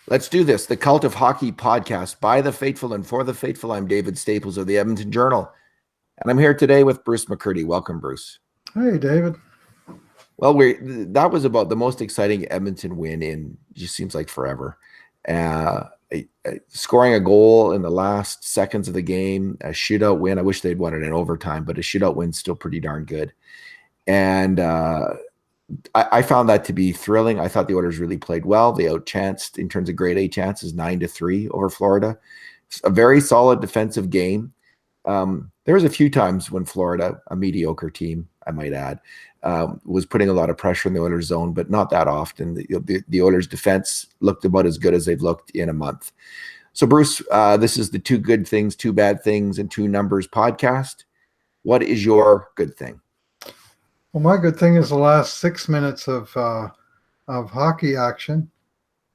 Let's do this. The Cult of Hockey podcast by the faithful and for the faithful. I'm David Staples of the Edmonton Journal, and I'm here today with Bruce McCurdy. Welcome, Bruce. Hey, David. Well, that was about the most exciting Edmonton win in just seems like forever. Scoring a goal in the last seconds of the game, a shootout win. I wish they'd won it in overtime, but a shootout win's still pretty darn good. And I found that to be thrilling. I thought the Oilers really played well. They outchanced in terms of grade A chances 9-3 over Florida. It's a very solid defensive game. There was a few times when Florida, a mediocre team, I might add, was putting a lot of pressure in the Oilers zone, but not that often. The Oilers defense looked about as good as they've looked in a month. So, Bruce, this is the Two Good Things, Two Bad Things, and Two Numbers podcast. What is your good thing? Well, my good thing is the last 6 minutes of hockey action,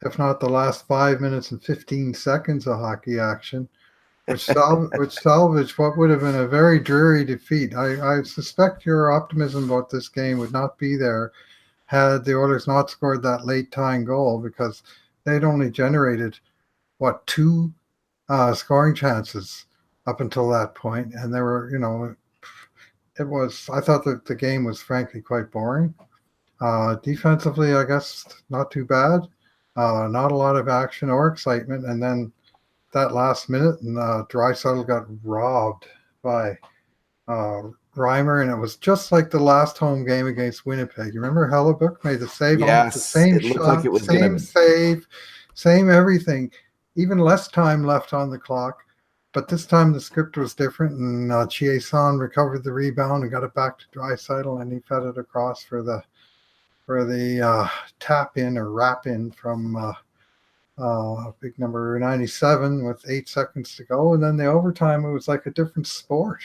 if not the last 5 minutes and 15 seconds of hockey action, which salvaged what would have been a very dreary defeat. I suspect your optimism about this game would not be there had the Oilers not scored that late tying goal, because they'd only generated, two scoring chances up until that point, and they were, I thought that the game was frankly quite boring. Defensively, I guess not too bad. Not a lot of action or excitement. And then that last minute, and Draisaitl got robbed by Reimer, and it was just like the last home game against Winnipeg. You remember Hellebuck made the save? Yes, the same shot, like it was same save, same everything. Even less time left on the clock. But this time the script was different, and Chiasson recovered the rebound and got it back to Draisaitl, and he fed it across for the tap in or wrap in from big number 97 with 8 seconds to go. And then the overtime, it was like a different sport.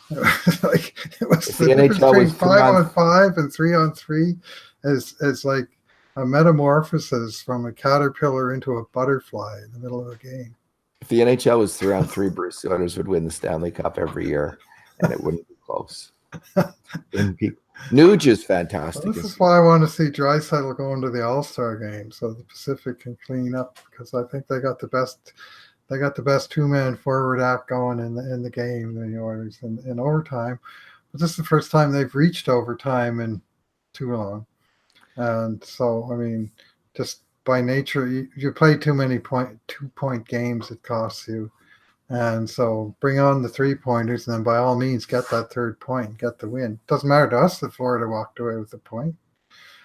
It was the difference between 5-on-5 and 3-on-3 is like a metamorphosis from a caterpillar into a butterfly in the middle of a game. If the NHL was 3-on-3, Bruce, the Oilers would win the Stanley Cup every year, and it wouldn't be close. Nuge is fantastic. Well, this is why I want to see Draisaitl go into the All-Star game, so the Pacific can clean up, because I think they got the best. They got the best two-man forward act going in the game, the Oilers in overtime. But this is the first time they've reached overtime in too long, and so I mean, just by nature, you play too many 2-point games, it costs you. And so bring on the 3-pointers, and then by all means get that third point, get the win. Doesn't matter to us that Florida walked away with the point.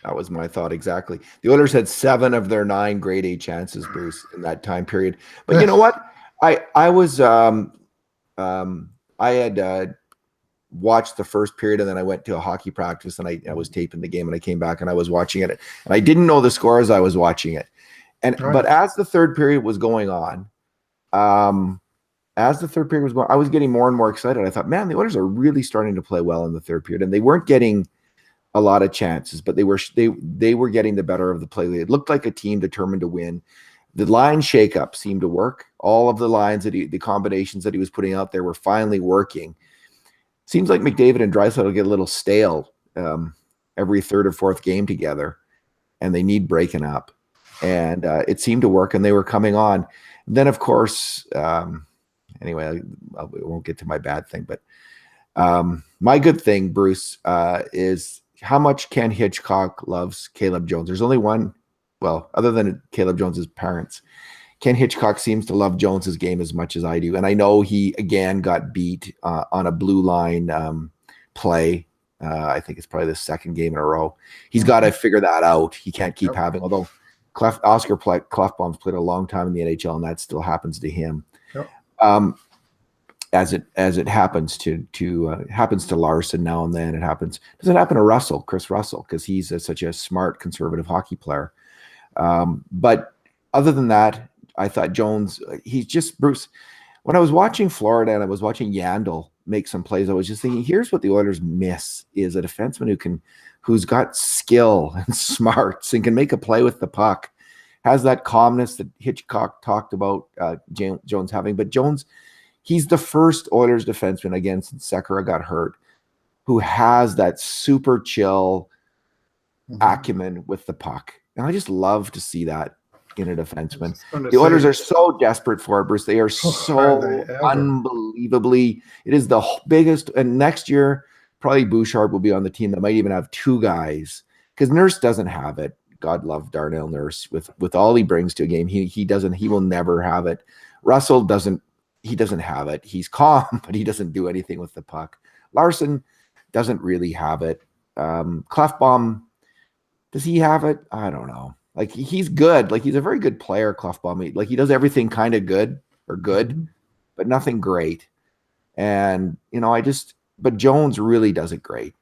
That was my thought exactly. The Oilers had 7 of their 9 grade A chances, Bruce, in that time period. But yes. You know what? I had watched the first period, and then I went to a hockey practice, and I was taping the game, and I came back and I was watching it, and I didn't know the score as I was watching it. And right. But as the third period was going on, I was getting more and more excited. I thought, man, the Oilers are really starting to play well in the third period, and they weren't getting a lot of chances, but they were getting the better of the play. It looked like a team determined to win. The line shakeup seemed to work. All of the lines the combinations that he was putting out there were finally working. Seems like McDavid and Draisaitl get a little stale every third or fourth game together, and they need breaking up. And it seemed to work, and they were coming on. And then, of course, anyway, I won't get to my bad thing, but my good thing, Bruce, is how much Ken Hitchcock loves Caleb Jones. There's only one, well, other than Caleb Jones's parents, Ken Hitchcock seems to love Jones's game as much as I do. And I know he, again, got beat on a blue line play. I think it's probably the second game in a row. He's got to figure that out. He can't keep having, although Oscar Klefbom's played a long time in the NHL, and that still happens to him. Yep. As it happens to Larson now and then. Doesn't happen to Chris Russell, because he's such a smart conservative hockey player. But other than that, I thought Jones, he's just, Bruce, when I was watching Florida and I was watching Yandel make some plays, I was just thinking, here's what the Oilers miss, is a defenseman who's got skill and smarts and can make a play with the puck, has that calmness that Hitchcock talked about Jones having. But Jones, he's the first Oilers defenseman, again, since Sekera got hurt, who has that super chill acumen with the puck. And I just love to see that in a defenseman. The Oilers are so desperate for it, Bruce. They are are they so ever? unbelievably. It is the biggest. And next year, probably Bouchard will be on the team that might even have two guys because Nurse doesn't have it. God love Darnell Nurse with all he brings to a game. He doesn't. He will never have it. Russell doesn't. He doesn't have it. He's calm, but he doesn't do anything with the puck. Larson doesn't really have it. Clefbaum, does he have it? I don't know. Like he's good. Like he's a very good player, Clefbaum. Like he does everything kind of good, but nothing great. And but Jones really does it great.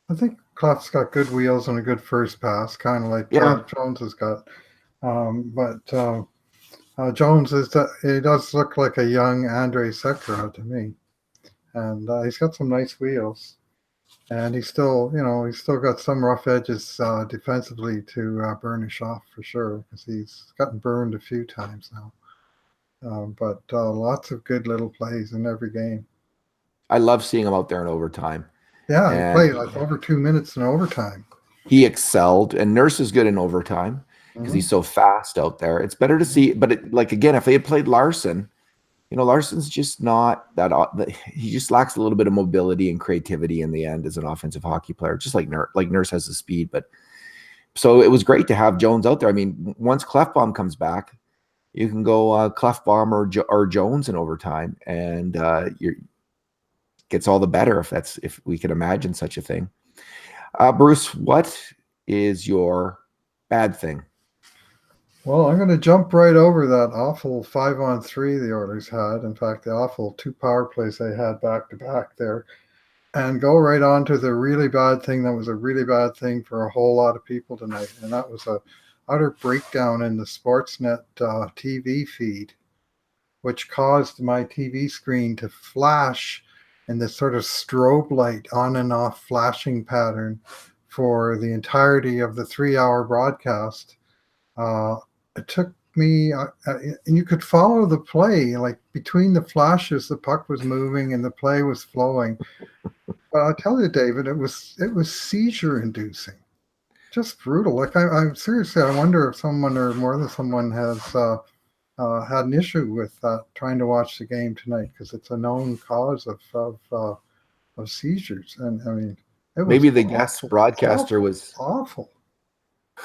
I think Clef's got good wheels and a good first pass, kind of like Jones has got. Jones he does look like a young Andrei Sekera to me, and he's got some nice wheels. And he's still got some rough edges defensively to burnish off for sure because he's gotten burned a few times now. But lots of good little plays in every game. I love seeing him out there in overtime. Yeah, he played like over 2 minutes in overtime. He excelled, and Nurse is good in overtime because he's so fast out there. It's better to see, but again, if they had played Larson, Larson's just not that. He just lacks a little bit of mobility and creativity in the end as an offensive hockey player, just like Nurse. Like Nurse has the speed, but so it was great to have Jones out there. I mean, once Clefbaum comes back, you can go Clefbaum or Jones in overtime, and gets all the better if we can imagine such a thing. Bruce, what is your bad thing? Well, I'm going to jump right over that awful 5-on-3 the Oilers had. In fact, the awful 2 power plays they had back to back there, and go right on to the really bad thing that was a really bad thing for a whole lot of people tonight, and that was a utter breakdown in the Sportsnet TV feed, which caused my TV screen to flash in this sort of strobe light on and off flashing pattern for the entirety of the 3-hour broadcast. It took me, and you could follow the play, like between the flashes, the puck was moving and the play was flowing. But I'll tell you, David, it was seizure inducing, just brutal. Like I'm seriously, I wonder if someone or more than someone has had an issue with trying to watch the game tonight because it's a known cause of seizures. And I mean, maybe the guest broadcaster was awful.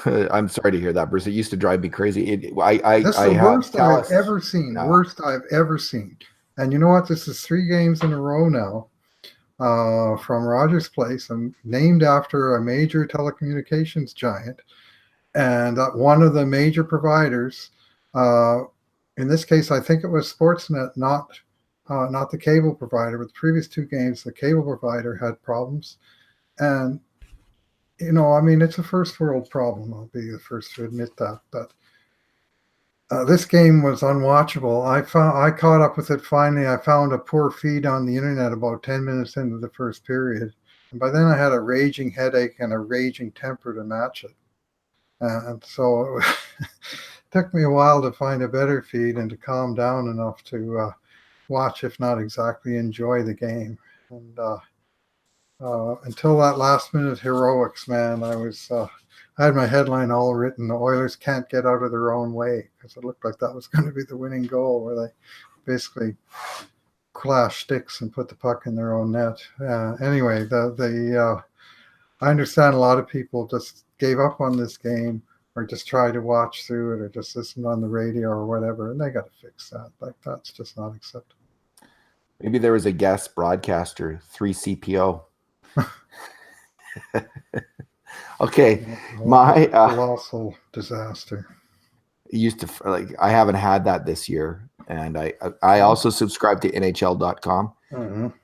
I'm sorry to hear that, Bruce. It used to drive me crazy. This is the worst I've ever seen. No. Worst I've ever seen. And you know what? This is 3 games in a row now from Rogers Place, named after a major telecommunications giant, and one of the major providers. In this case, I think it was Sportsnet, not the cable provider. But the previous 2 games, the cable provider had problems, and I mean, it's a first world problem. I'll be the first to admit that. But this game was unwatchable. I caught up with it finally. I found a poor feed on the internet about 10 minutes into the first period. And by then I had a raging headache and a raging temper to match it. And so it took me a while to find a better feed and to calm down enough to watch, if not exactly enjoy the game. And until that last minute heroics, man, I had my headline all written, "The Oilers can't get out of their own way," because it looked like that was going to be the winning goal, where they basically clash sticks and put the puck in their own net. Anyway, I understand a lot of people just gave up on this game, or just tried to watch through it, or just listened on the radio or whatever, and they got to fix that. Like, that's just not acceptable. Maybe there was a guest broadcaster, 3CPO. Okay, my colossal disaster. Used to I haven't had that this year, and I also subscribe to NHL.com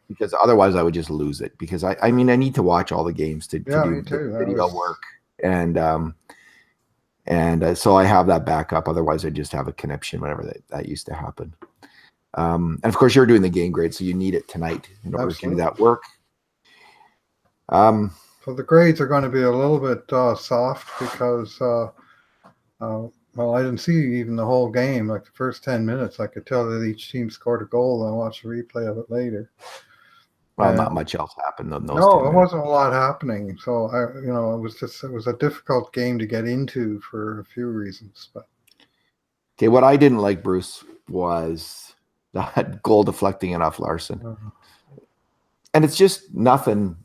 because otherwise I would just lose it. Because I mean I need to watch all the games to do video work, and so I have that backup. Otherwise I just have a conniption whenever that used to happen. And of course you're doing the game grade, so you need it tonight in order to do that work. So the grades are going to be a little bit soft because, I didn't see even the whole game. Like the first 10 minutes, I could tell that each team scored a goal, and I watched a replay of it later. Well, not much else happened in those No, 10 it minutes. wasn't a lot happening. So it was a difficult game to get into for a few reasons. But Okay, what I didn't like, Bruce, was that goal deflecting it off Larson. And it's just nothing.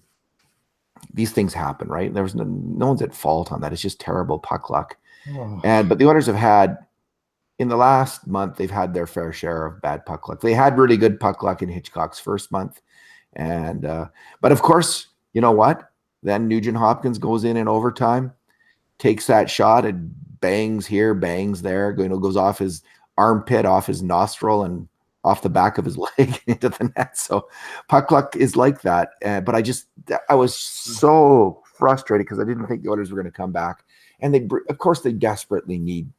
These things happen, right? There was no one's at fault on that. It's just terrible puck luck. But the Oilers have had, in the last month, they've had their fair share of bad puck luck. They had really good puck luck in Hitchcock's first month. But of course, you know what? Then Nugent Hopkins goes in overtime, takes that shot and bangs here, bangs there, goes off his armpit, off his nostril, and off the back of his leg into the net. So puck luck is like that. But I was so frustrated because I didn't think the Oilers were going to come back. And of course, they desperately need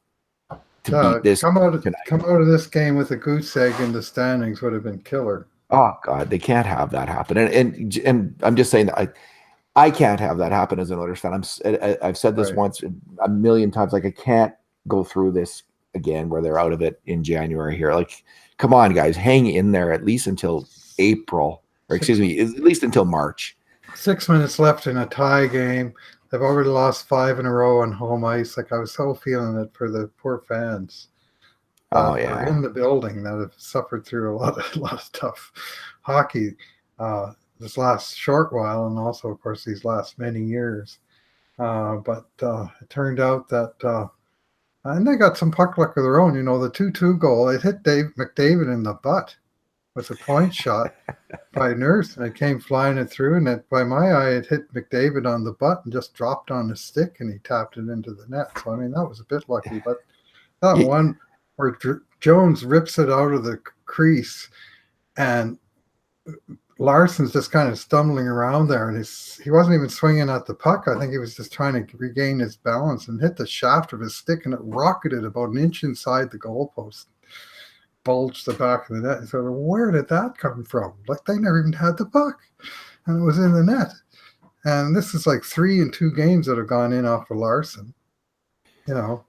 to beat this. Come out of this game with a goose egg in the standings would have been killer. Oh God, they can't have that happen. And I'm just saying that I can't have that happen as an Oilers fan. I've said this once a million times. Like, I can't go through this again where they're out of it in January here. Like, come on, guys, hang in there at least until April, or excuse me, at least until March. 6 minutes left in a tie game. They've already lost 5 in a row on home ice. Like, I was so feeling it for the poor fans. Oh yeah, are in the building that have suffered through a lot of tough hockey this last short while, and also, of course, these last many years. But it turned out that, and they got some puck luck of their own. You know, the 2-2 goal, it hit McDavid in the butt with a point shot by Nurse, and it came flying it through. And by my eye, it hit McDavid on the butt and just dropped on his stick, and he tapped it into the net. So I mean, that was a bit lucky, but that one where Jones rips it out of the crease and Larson's just kind of stumbling around there, and he wasn't even swinging at the puck. I think he was just trying to regain his balance and hit the shaft of his stick, and it rocketed about an inch inside the goalpost, bulged the back of the net. So where did that come from? Like, they never even had the puck, and it was in the net. And this is like 3 in 2 games that have gone in off of Larson. You know,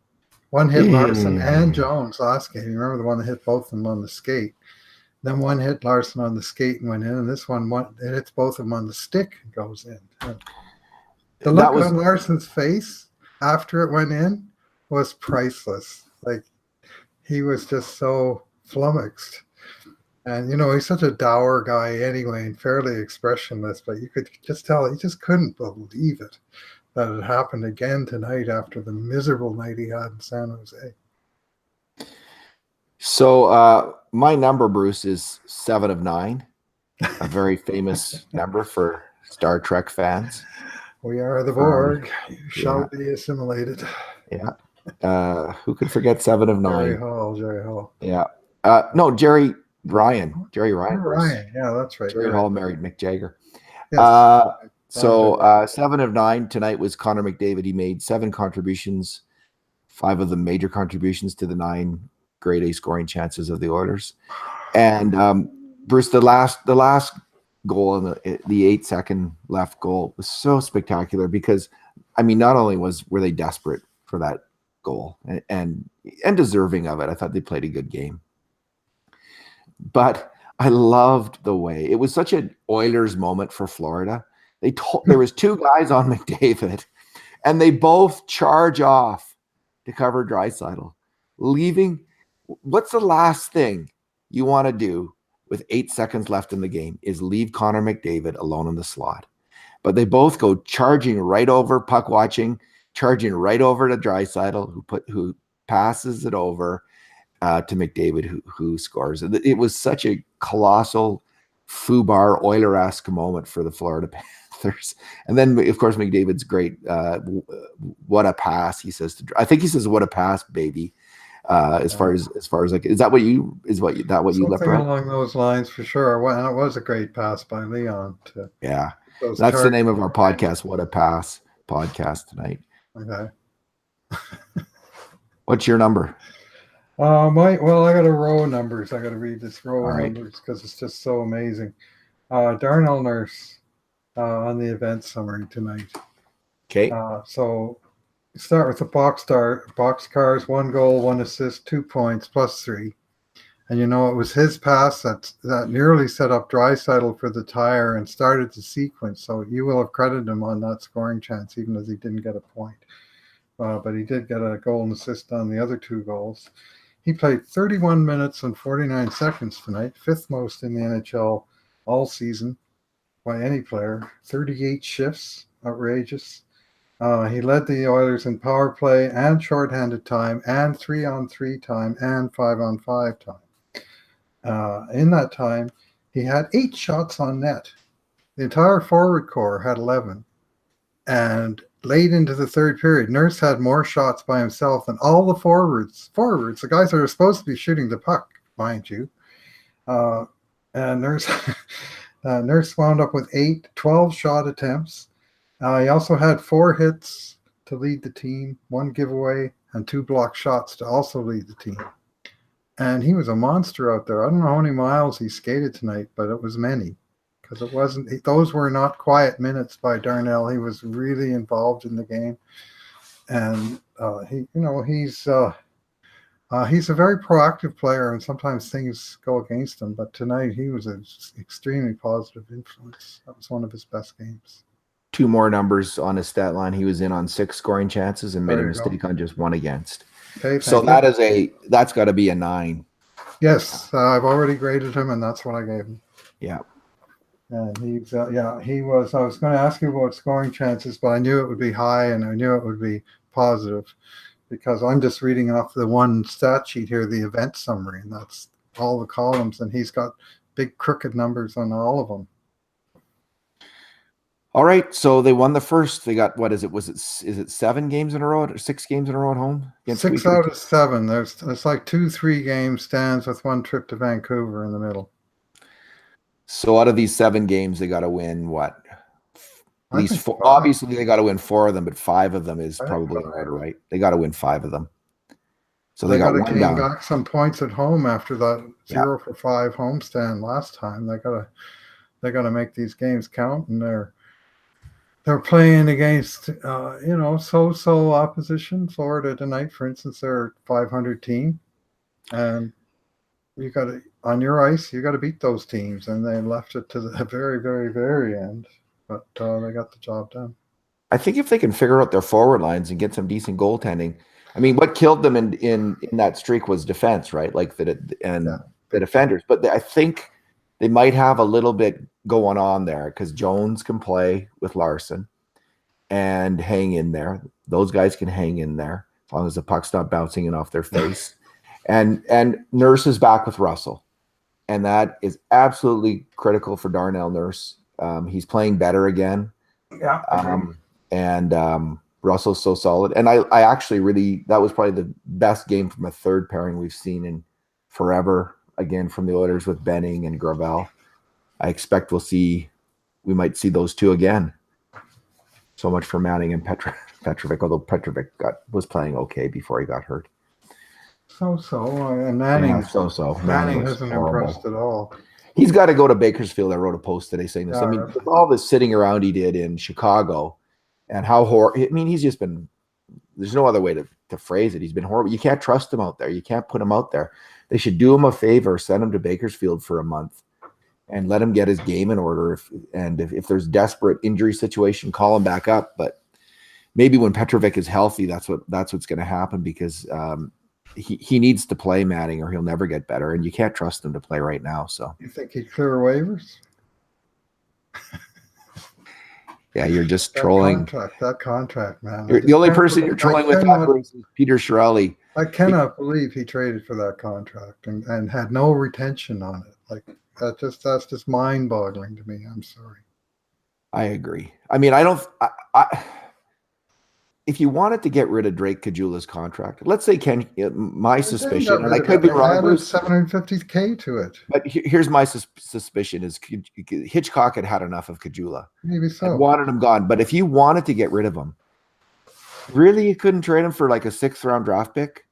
one hit Larson and Jones last game. You remember the one that hit both of them on the skate? Then one hit Larson on the skate and went in, and this one it hits both of them on the stick and goes in. The look on Larson's face after it went in was priceless. Like, he was just so flummoxed. And, you know, he's such a dour guy anyway and fairly expressionless, but you could just tell he just couldn't believe it that it happened again tonight after the miserable night he had in San Jose. So my number, Bruce, is 7 of 9, a very famous number for Star Trek fans. We are the Borg. You shall be assimilated. Yeah. Who could forget 7 of 9? Jerry Hall. Yeah. No, Jerry Ryan. Jerry Ryan. Ryan. Yeah, that's right. Jerry Hall married Mick Jagger. Yes. So 7 of 9 tonight was Connor McDavid. He made 7 contributions, 5 of them major contributions to the 9 grade A scoring chances of the Oilers. And Bruce, the last goal in the 8-second left goal was so spectacular because, I mean, not only were they desperate for that goal and deserving of it. I thought they played a good game, but I loved the way it was such an Oilers moment for Florida. There was 2 guys on McDavid, and they both charge off to cover Draisaitl, leaving. What's the last thing you want to do with 8 seconds left in the game is leave Connor McDavid alone in the slot. But they both go charging right over, puck watching, charging right over to Draisaitl, who passes it over to McDavid, who scores. It was such a colossal FUBAR Oiler-esque moment for the Florida Panthers. And then, of course, McDavid's great. What a pass, he says. I think he says, "What a pass, baby." As far as like, is that what you left right? Along those lines for sure. And it was a great pass by Leon. That's the name of our podcast. What a pass podcast tonight. Okay. What's your number? I got a row of numbers. I got to read this row of numbers because it's just so amazing. Darnell Nurse on the event summary tonight. Okay. So start with the box cars: 1 goal, 1 assist, 2 points, +3. And it was his pass that nearly set up Draisaitl for the tire and started the sequence. So you will have credited him on that scoring chance, even as he didn't get a point. But he did get a goal and assist on the other 2 goals. He played 31 minutes and 49 seconds tonight, 5th most in the NHL all season by any player. 38 shifts, outrageous. He led the Oilers in power play and shorthanded time and 3-on-3 time and 5-on-5 time. In that time, he had 8 shots on net. The entire forward core had 11. And late into the third period, Nurse had more shots by himself than all the forwards, the guys that are supposed to be shooting the puck, mind you. And Nurse wound up with 12 shot attempts. He also had 4 hits to lead the team, 1 giveaway, and 2 blocked shots to also lead the team. And he was a monster out there. I don't know how many miles he skated tonight, but it was many. Because those were not quiet minutes by Darnell. He was really involved in the game. And he's a very proactive player, and sometimes things go against him. But tonight he was an extremely positive influence. That was one of his best games. 2 more numbers on his stat line. He was in on 6 scoring chances and made a mistake on just 1 against. Okay, so that's got to be a 9. Yes, I've already graded him, and that's what I gave him. Yeah. And he was. I was going to ask you about scoring chances, but I knew it would be high, and I knew it would be positive, because I'm just reading off the one stat sheet here, the event summary, and that's all the columns, and he's got big crooked numbers on all of them. All right, so they won the first. They got, what is it? Is it 7 games in a row or 6 games in a row at home? 6 out of 7. It's like 2-3 game stands with 1 trip to Vancouver in the middle. So out of these 7 games, they got to win what? At least 4. Obviously, they got to win 4 of them, but 5 of them is probably right. They got to win 5 of them. So they got to gain back some points at home after that 0 for 5 homestand last time. They got to make these games count, and they're playing against so opposition. Florida tonight, for instance, they're a 500 team, and you got to, on your ice, you got to beat those teams, and they left it to the very, very, very end. But they got the job done. I think if they can figure out their forward lines and get some decent goaltending, I mean, what killed them in that streak was defense, right? Like the defenders. But I think they might have a little bit going on there, because Jones can play with Larson and hang in there. Those guys can hang in there as long as the puck's not bouncing in off their face. And Nurse is back with Russell, and that is absolutely critical for Darnell Nurse. He's playing better again. Yeah. Russell's so solid. And I actually really, that was probably the best game from a third pairing we've seen in forever, again, from the Oilers with Benning and Gravel. I expect we might see those 2 again. So much for Manning and Petrovic, although Petrovic was playing okay before he got hurt. And Manning, Manning hasn't impressed at all. He's got to go to Bakersfield. I wrote a post today saying this. I mean, with all this sitting around he did in Chicago, and how horrible. I mean, he's just been. There's no other way to phrase it. He's been horrible. You can't trust him out there. You can't put him out there. They should do him a favor, send him to Bakersfield for a month, and let him get his game in order. If there's desperate injury situation, call him back up. But maybe when Petrovic is healthy, that's what's going to happen, because he needs to play Manning, or he'll never get better, and you can't trust him to play right now. So you think he'd clear waivers? Yeah, you're just trolling. That contract, man. The only person you're trolling with is Peter Chiarelli. I cannot believe he traded for that contract and had no retention on it. Like that's just mind-boggling to me. I'm sorry. I agree. I mean, if you wanted to get rid of Drake Caggiula's contract, let's say my suspicion, and I could be wrong, added $750K to it. But here's my suspicion: is Hitchcock had enough of Caggiula. Maybe so. And wanted him gone. But if you wanted to get rid of him, really, you couldn't trade him for like a 6th round draft pick,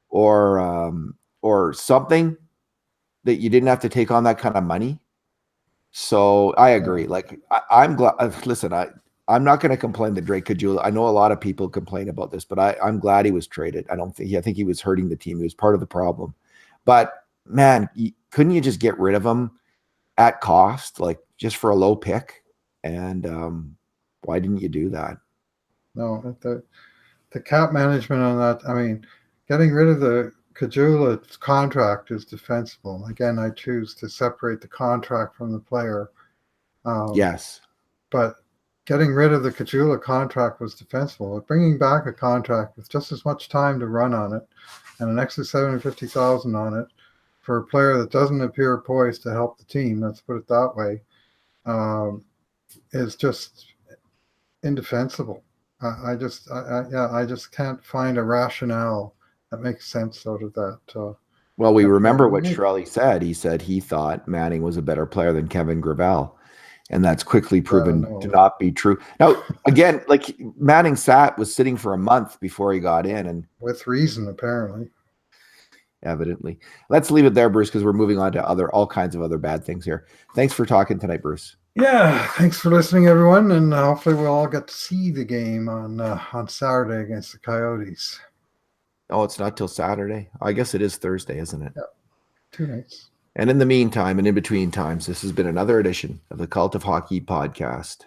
or something that you didn't have to take on that kind of money. So I agree. Like I'm glad. Listen, I'm not going to complain that Drake Caggiula. I know a lot of people complain about this, but I'm glad he was traded. I think he was hurting the team. He was part of the problem. But man, couldn't you just get rid of him at cost, like just for a low pick? And why didn't you do that? No, the cap management on that. I mean, getting rid of the Kajula's contract is defensible. Again, I choose to separate the contract from the player. Yes. But getting rid of the Kajula contract was defensible. But bringing back a contract with just as much time to run on it and an extra $750,000 on it for a player that doesn't appear poised to help the team, let's put it that way, is just indefensible. I just can't find a rationale that makes sense out of that. Well, we remember what Chiarelli said. He said he thought Manning was a better player than Kevin Gravel, and that's quickly proven to not be true. Now, again, like Manning was sitting for a month before he got in, and with reason, apparently. Evidently. Let's leave it there, Bruce, because we're moving on to all kinds of other bad things here. Thanks for talking tonight, Bruce. Yeah, thanks for listening, everyone, and hopefully we'll all get to see the game on Saturday against the Coyotes. Oh, it's not till Saturday. I guess it is Thursday, isn't it? Yeah, 2 nights. And in the meantime, and in between times, this has been another edition of the Cult of Hockey podcast.